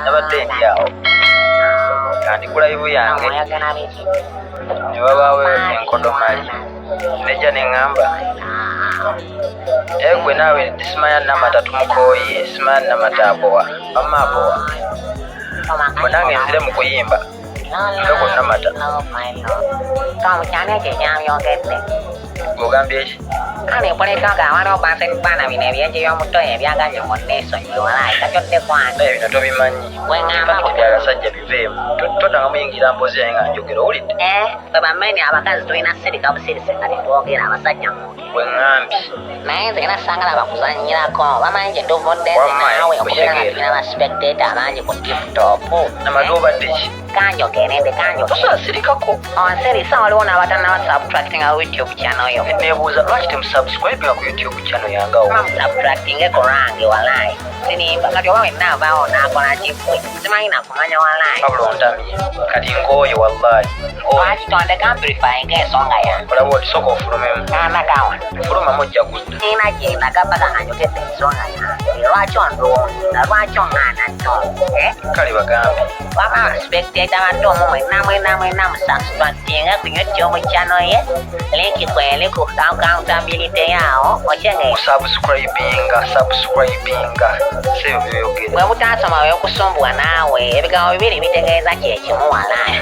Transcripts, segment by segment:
n'abaddendi awo kandi kulayivu yange ne wabaawo enkodomali nejja neŋŋamba gwe naawe simanya namata tumukoye simanya namata abowa wamma abowa bwe nange nzire mu kuyimba nga ku namata ogambye ki Kani kulitoka wano basi bana bino ebyenje by'omuto ebyaganye mu nneeso nyewalayi kakyodde kwange naye bino tobimanyi weŋŋamba byabasajja biveemu todanga muyingira mboozi yange nga njogera owulidde bebameni abakazi tulina sirika busirisi kati twogera abasajja muti weŋŋambye naye nze era sangala bakuzanyirako bamanyi gye tuvudde nze naawe okubeera nga tulina baspectator abangi ku tiputopu namadu obadde ki kanjogere nze kanjogere tosasirikako onsirisa waliwo n'abatannaba subtractinga youtube channel yo nebuuza lwaki temusubscribinga ku youtube channel yangawo subtractinge ku lwange walayi sinimba kati oba wenna avaawo n'akola kifwe simanyi nakumanya walayi wabula ontamye kati ngooye wallahi lwaki tondeka amplifyinga ensonga yange olaba olisooka ofulumemu anagawa fulumamu ojja kudda nina gyendaga paka kanjogedde ensonga yange lwaki ondowooza lwaki oŋŋaana nnyo kale bagambe waba spectator badde omu mwenna musubtractinga ku youtube channel ye linki kweli ku accountability yawo okyegere subscribinga sebyo byeyogere bwe butasoma weokusumbuwa naawe ebigambo bibiri bitegeeza kyekimu walayi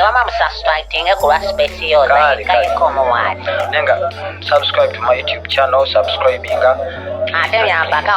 wama musubtractinge ku lwa specioza kayiko omuwaati nenga subscribe to my youtube channel subscribinga ate byampaka